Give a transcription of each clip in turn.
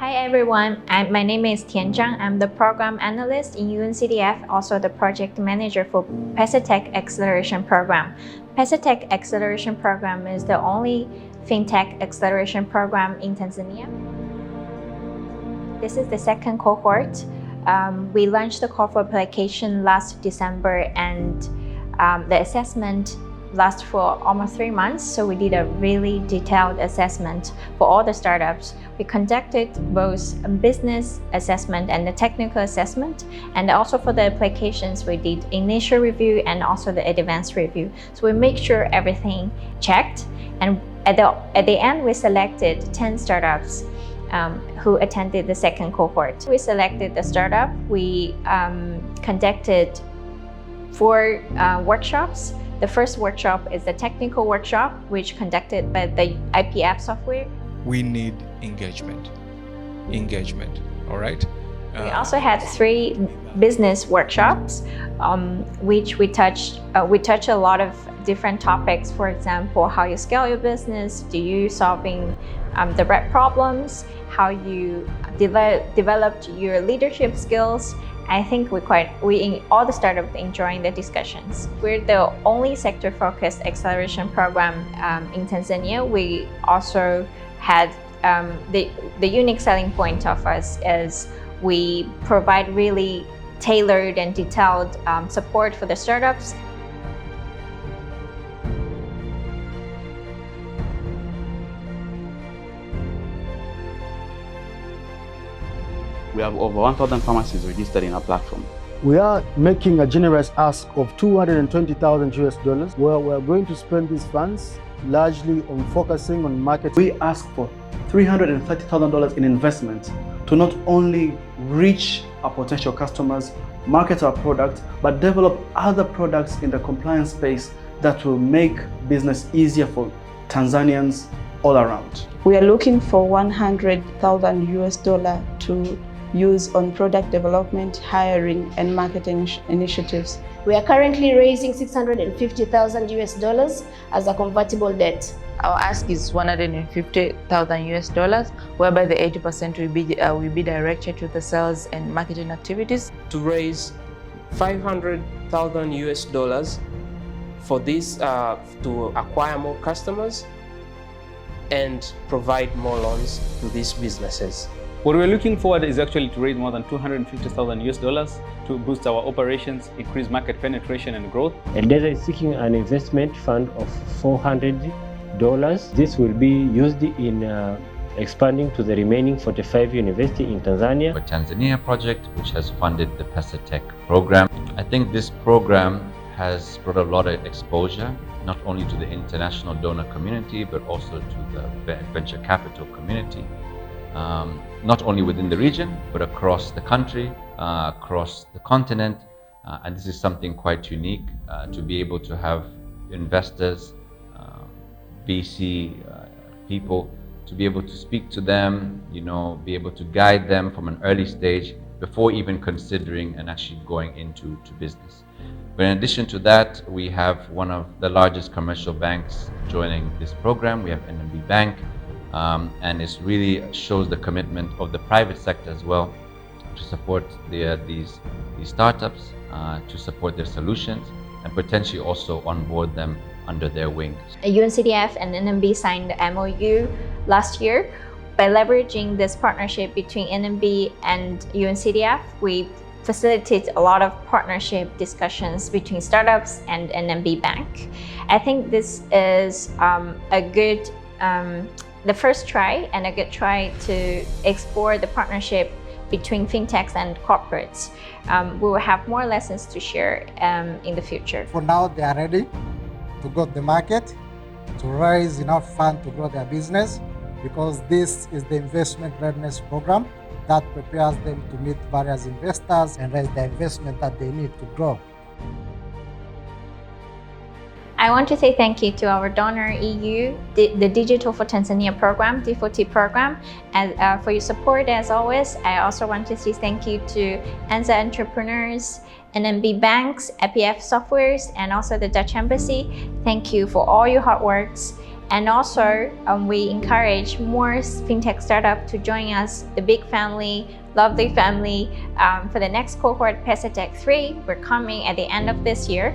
Hi everyone, my name is Tian Zhang. I'm the program analyst in UNCDF, also the project manager for PesaTech Acceleration program. PesaTech Acceleration program is the only Fintech acceleration program in Tanzania. This is the second cohort. We launched the call for application last December, and the assessment lasts for almost 3 months. So we did a really detailed assessment for all the startups. We conducted both a business assessment and the technical assessment. And also for the applications, we did initial review and also the advanced review. So we make sure everything checked. And at the end, we selected 10 startups who attended the second cohort. We selected the startup. We conducted 4 workshops. The first workshop is the technical workshop, which conducted by the IPF software. We need engagement, all right? We also had 3 business workshops, which we touch a lot of different topics. For example, how you scale your business, do you solving the right problems, how you developed your leadership skills. I think all the startups enjoying the discussions. We're the only sector-focused acceleration program in Tanzania. We also had the unique selling point of us is we provide really tailored and detailed support for the startups. We have over 1,000 pharmacies registered in our platform. We are making a generous ask of $220,000 where we are going to spend these funds largely on focusing on marketing. We ask for $330,000 in investment to not only reach our potential customers, market our product, but develop other products in the compliance space that will make business easier for Tanzanians all around. We are looking for $100,000 to use on product development, hiring, and marketing initiatives. We are currently raising $650,000 as a convertible debt. Our ask is $150,000, whereby the 80% will be directed to the sales and marketing activities. To raise $500,000 for this to acquire more customers and provide more loans to these businesses. What we're looking forward is actually to raise more than $250,000 to boost our operations, increase market penetration and growth. Endesa is seeking an investment fund of $400. This will be used in expanding to the remaining 45 universities in Tanzania. The Tanzania project, which has funded the PesaTech program. I think this program has brought a lot of exposure, not only to the international donor community, but also to the venture capital community. Not only within the region, but across the country, across the continent. And this is something quite unique to be able to have investors, VC people, to be able to speak to them, be able to guide them from an early stage before even considering and actually going into business. But in addition to that, we have one of the largest commercial banks joining this program. We have NMB Bank. And it really shows the commitment of the private sector as well to support these startups, to support their solutions, and potentially also onboard them under their wings. UNCDF and NMB signed the MOU last year. By leveraging this partnership between NMB and UNCDF, we facilitate a lot of partnership discussions between startups and NMB Bank. I think this is the first try and a good try to explore the partnership between fintechs and corporates. We will have more lessons to share in the future. For now, they are ready to go to the market, to raise enough funds to grow their business, because this is the investment readiness program that prepares them to meet various investors and raise the investment that they need to grow. I want to say thank you to our donor EU, the Digital for Tanzania program, D4T program, and for your support as always. I also want to say thank you to ANZA Entrepreneurs, NMB Banks, IPF Softwares, and also the Dutch Embassy. Thank you for all your hard works And also, we encourage more fintech startups to join us, the big family, lovely family. For the next cohort, PesaTech 3, we're coming at the end of this year.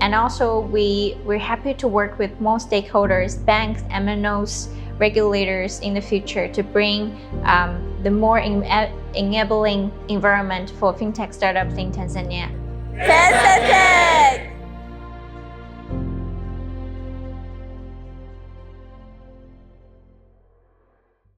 And also, we're happy to work with more stakeholders, banks, MNOs, regulators in the future to bring the more enabling environment for fintech startups in Tanzania. PesaTech!